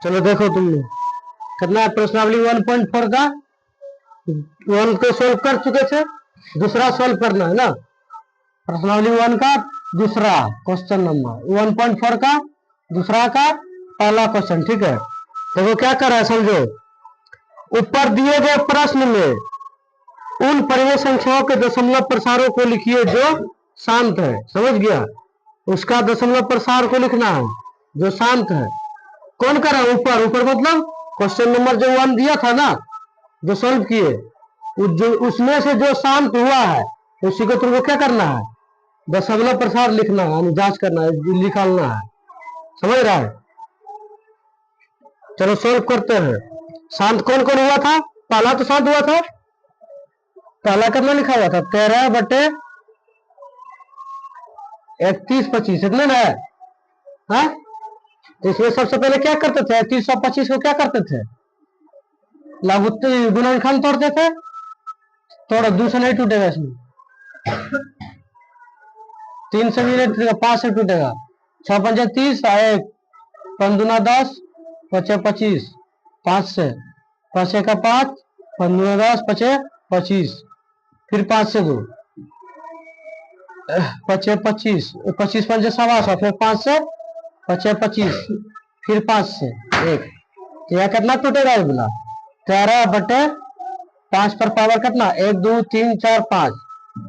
चलो देखो तुम लोग कितना है प्रश्नावली 1.4 का। वन को सोल्व कर चुके थे, दूसरा सोल्व करना है ना। प्रश्नावली 1 का दूसरा क्वेश्चन नंबर 1.4 का दूसरा का पहला क्वेश्चन। ठीक है, देखो क्या कर रहा है समझो। ऊपर दिए गए प्रश्न में उन परिमेय संख्याओं के दशमलव प्रसारों को लिखिए जो शांत है। समझ गया, उसका दशमलव प्रसार को लिखना है जो शांत है। कौन कर रहा है ऊपर? ऊपर मतलब क्वेश्चन नंबर जो 1 दिया था ना, जो सॉल्व किए, जो उसमें से जो शांत हुआ है उसी को तुमको क्या करना है, दशमलव प्रसार लिखना है, यानी जांच करना है, निकालना है। समझ रहा है? चलो सॉल्व करते हैं। शांत कौन कौन हुआ था? पहला तो शांत हुआ था, पहला कितना लिखा हुआ था? 13/31 इतना ना है। हाँ? तो इसमें सबसे पहले क्या करते थे? 31 और 25 को क्या करते थे? गुणनखंड तोड़ते थे। थोड़ा 2 से नहीं टूटेगा, इसमें 3 से भी नहीं टूटेगा, 5 से टूटेगा। 6×5 = 30, 5 दूना 10, 5 25, 5 से 5 1 5, 5 दूना 10, 5 25, फिर 5 से 2, 5 25, 25 5 सवा, फिर 5 से 5 25, फिर 5 से 1। तो यह कितना टूटेगा? ये बोला 13/5 पर पावर कितना? 1 2 3 4 5,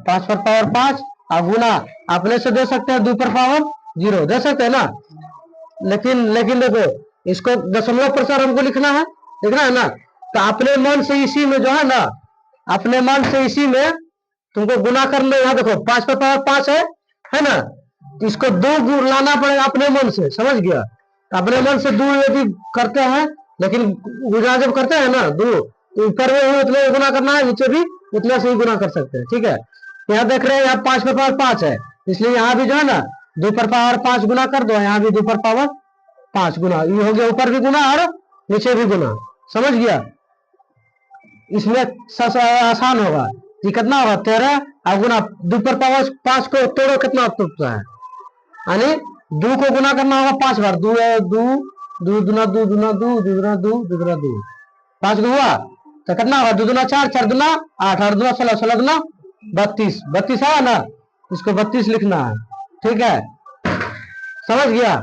5 पर पावर 5। अब गुना अपने से दे सकते हैं, 2 पर पावर 0 दे सकते हैं ना। लेकिन देखो, इसको दशमलव प्रसार हमको लिखना है ना। तो अपने मन से इसी में जो है ना, अपने मन से इसी में तुमको गुना कर लो। यहाँ देखो 5 पर पावर 5 है ना। इसको 2 लाना पड़ेगा अपने मन से। समझ गया? अपने मन से 2 यदि करते हैं, लेकिन गुना जब करते हैं ना 2, तो ऊपर में उतने गुना करना है, नीचे भी उतने से ही गुना कर सकते हैं। ठीक है, यहाँ देख रहे हैं, यहाँ 5 पर पावर 5 है, इसलिए यहाँ भी जो है ना 2 पर पावर 5 गुना कर दो। यहाँ भी 2 पर पावर 5 गुना, ये हो गया ऊपर भी गुना और नीचे भी गुना। समझ गया? इसमें आसान होगा। ये कितना होगा? 13 और गुना 2 पर पावर 5 को तोड़ो, कितना टूटता है? यानी 2 को गुना करना होगा 5 बार। 2 2 2 दूना 2 दूना 2 2 दूना 2 2 दूना 2, 5 को हुआ तो कितना होगा? 2 दूना 4, 4 दूना 8, 8 दूना 16, 16 दूना 32, 32 है ना। इसको 32 लिखना है। ठीक है, समझ गया?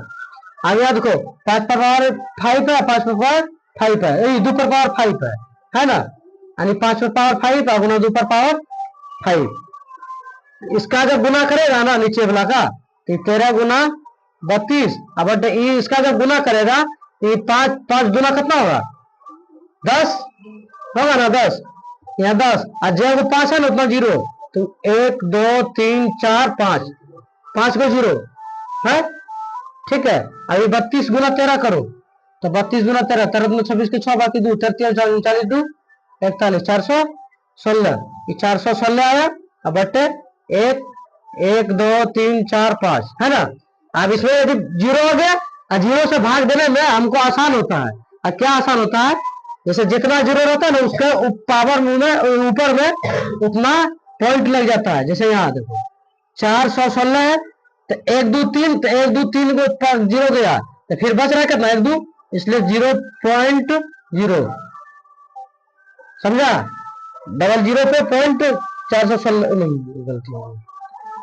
आगे याद देखो, 5 पर पावर 5 है, 5 पर पावर 5 है, 2 पर पावर 5 है ना। यानी 5 पर पावर 5 है गुना 2 पर पावर 5। इसका जब गुना करेगा ना नीचे वाला का, तो 13 गुना 32, अब इसका जब गुना करेगा तो 5 5 गुना कितना होगा? 10 होगा ना। 10 यहाँ 10 और जब 5 है ना उतना 0, तो 1 2 3 4 5, 5 को 0 है। ठीक है, अभी 32 गुना 13 करो, तो 32 गुना 13, 13 दूना 26 के 6, बाकी 2, 33 39 2 41, 416, 416 आया। अब बटे 1 1 2 3 4 5 है ना। अब इसमें यदि 0 हो गया और 0 से भाग देने में हमको आसान होता है। और क्या आसान होता है? जैसे जितना 0 रहता है ना, उसके पावर में ऊपर में उतना पॉइंट लग जाता है। जैसे यहाँ देखो 416 है, तो 1 2 3, तो 1 2 3 को 0 गया, तो फिर बच रहा है कितना? 1 2, इसलिए 0.0। समझा? डबल 0 पे पॉइंट 416 नहीं, गलती हो गई।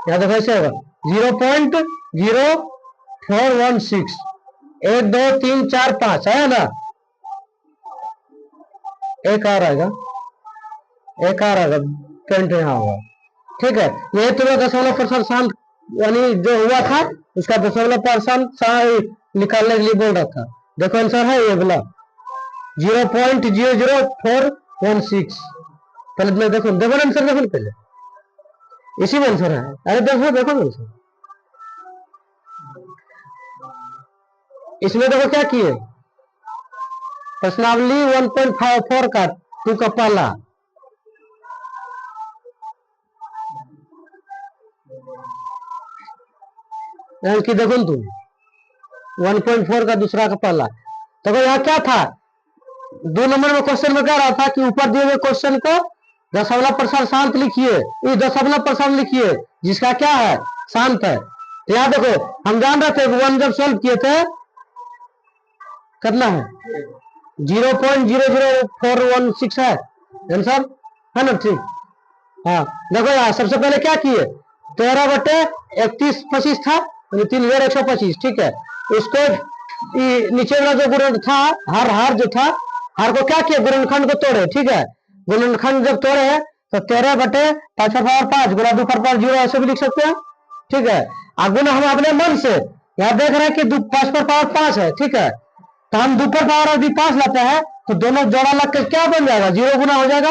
यहाँ देखो ऐसे होगा 0.0416, 1 2 3 4 5 है ना। एक आ रहेगा, एक आ रहेगा पॉइंट यहाँ होगा। ठीक है, यही तुम्हें दशमलव प्रसार शांत यानी जो हुआ था उसका दशमलव प्रसार निकालने के लिए बोल रहा था। देखो आंसर है ये बोला 0.00416। पहले देखो देखो आंसर, देखो पहले इसी में आंसर है। अरे देखो देखो आंसर, इसमें देखो क्या किए। प्रश्नावली 1.54 का 2 का पहला, कि देखो तुम 1.4 का दूसरा का पहला। देखो यहाँ क्या था, 2 नंबर में क्वेश्चन में कह रहा था कि ऊपर दिए हुए क्वेश्चन को दशमलव प्रसार शांत लिखिए। इस दशमलव प्रसार लिखिए जिसका क्या है? शांत है। तो यहाँ देखो हम जान रहे थे 1 जब सॉल्व किए थे कितना है 0.00416 है आंसर, है ना? ठीक। हाँ देखो यार, सबसे पहले क्या किए, 13/31 था, 3125, ठीक है। इसको नीचे वाला जो गुणन था, हर जो था, हर को क्या किया, गुणनखंड को तोड़े, ठीक है। गुणनखंड जब तोड़े तो 13/5 गुणा 2/0 ऐसे भी लिख सकते हैं, ठीक है। गुना हम अपने मन से यहाँ देख रहे हैं कि 5/5 है, ठीक है। तो हम 2/5 यदि 5 लाते हैं तो दोनों जोड़ा लग के क्या बन जाएगा, 0 गुना हो जाएगा,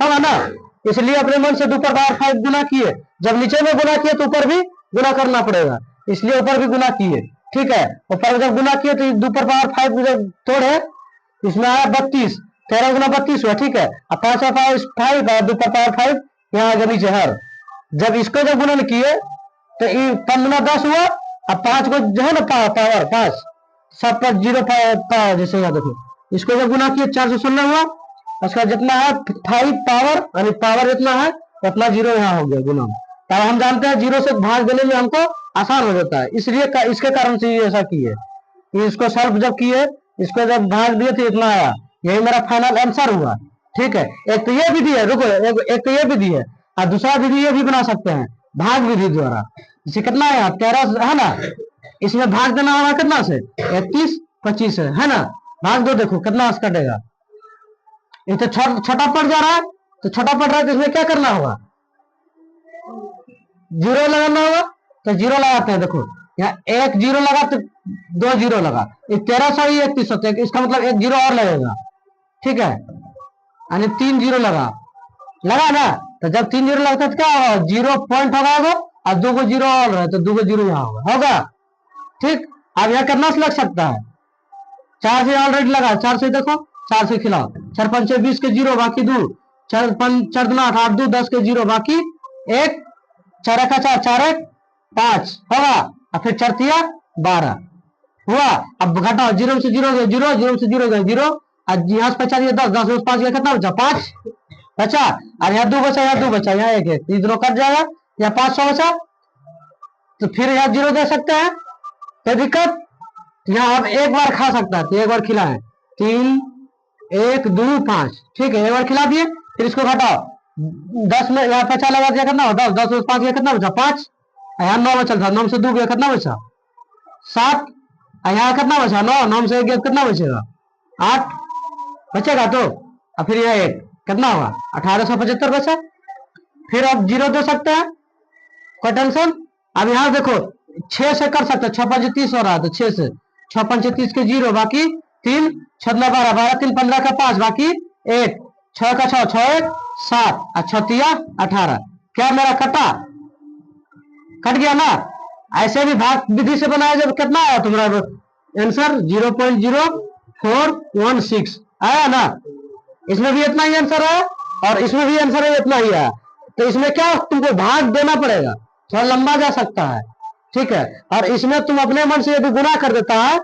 होगा ना। इसलिए अपने मन से 2/5 गुना किए, जब नीचे में गुना किए तो ऊपर भी गुना करना पड़ेगा, इसलिए ऊपर भी गुना किए, ठीक है। ऊपर जब गुना किए तो 2/5 जब तोड़े, इसमें आया 32, 13 गुना 32 हुआ, ठीक है। अब 5/5 और 2/5 यहाँ आगे नीचे हर, जब इसको जब गुणन किए तो 15 10 हुआ। अब 5 को जो है ना पावर 5 सब पर 0 जैसे यहाँ देखो, इसको जब गुना किए 416 हुआ। उसका जितना है 5 पावर, यानी पावर जितना है उतना 0 यहाँ हो गया गुना। तब हम जानते हैं 0 से भाग देने में हमको आसान हो जाता है, इसलिए इसके कारण से ऐसा किए। इसको सॉल्व जब किए, इसको जब भाग दिए थे इतना आया, यही मेरा फाइनल आंसर हुआ, ठीक है। एक तो ये विधि है, रुको, एक तो ये विधि है, और दूसरा विधि ये भी बना सकते हैं भाग विधि द्वारा। इसे कितना है 13 है ना, इसमें भाग देना होगा कितना से, 31 25 है ना। भाग दो, देखो कितना कटेगा, ये तो छोटा पड़ जा रहा है, तो छोटा पड़ रहा है तो इसमें क्या करना होगा, 0 लगाना होगा। तो 0 लगाते हैं, देखो यहाँ 1 0 लगा तो 2 0 लगा, 1331 होते हैं, इसका मतलब 1 0 और लगेगा, ठीक है। यानी 3 0 लगा ना। तो जब 3 0 लगता है तो क्या होगा, 0 पॉइंट होगा और 2 को 0 और रहे तो 2 को 0 यहाँ होगा, ठीक। अब यहाँ कितना से लग सकता है, 4 से ऑलरेडी लगा, 4 से देखो, 4 से खिलाओ, 4 5 20 के 0 बाकी 2, 4 5 4 8 8 2 10 के 0 बाकी 1, 4 का 4 4 1 5 होगा, और फिर 4 तिया 12 हुआ। अब घटाओ, 0 से 0 गए 0, 0 से 0 गए 0, और यहाँ से 50 10 10 में 5 गया, कितना बचा 5 बचा, और यहाँ 2 बचा, यहाँ 2 बचा, यहाँ 1 है, ये दोनों कट जाएगा, यहाँ 500 बचा। तो फिर यहाँ 0 दे सकते हैं, कोई दिक्कत, यहाँ अब एक बार खा सकता है तो एक बार खिलाए, 3 1 2 5, ठीक है, एक बार खिला दिए। फिर इसको घटाओ, 10 में यहाँ 50 लगा दिया, कितना 10 10 में 5 गया, कितना बचा 5, यहाँ 9 बचल था, 9 से 2 गया, कितना बचा 7, यहाँ कितना बचा 9, 9 से 1 गया, कितना बचेगा 8 बचेगा। तो और फिर यहाँ 1 कितना होगा 1875 बचा। फिर आप 0 दे सकते हैं, कोई टेंशन। अब यहाँ देखो 6 से कर सकते हैं, 6 5 30 हो रहा है, तो 6 से 6 5 30 के 0 बाकी 3 6 12 12 3 15 का 5 बाकी 1 6 का 6 6 1 7 और 6 तिया 18। क्या मेरा कट गया ना। ऐसे भी भाग विधि से बनाया, जब कितना आया तुम्हारा आंसर 0.0416 आया ना। इसमें भी इतना ही आंसर है और इसमें भी आंसर है इतना ही है। तो इसमें क्या तुमको भाग देना पड़ेगा, थोड़ा लंबा जा सकता है, ठीक है। और इसमें तुम अपने मन से यदि गुना कर देता है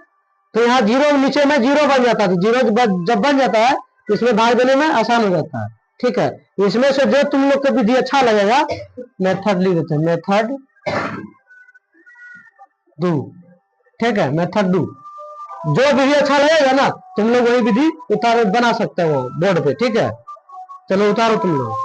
तो यहाँ 0 नीचे में 0 बन जाता है, तो 0 जब बन जाता है तो इसमें भाग देने में आसान हो जाता है, ठीक है। इसमें से जो तुम लोग को विधि अच्छा लगेगा, मेथड लिख देते हैं, मेथड 2, ठीक है, मेथड 2। जो विधि अच्छा लगेगा ना तुम लोग वही विधि उतारो, बना सकते हो बोर्ड पे, ठीक है। चलो उतारो तुम लोग।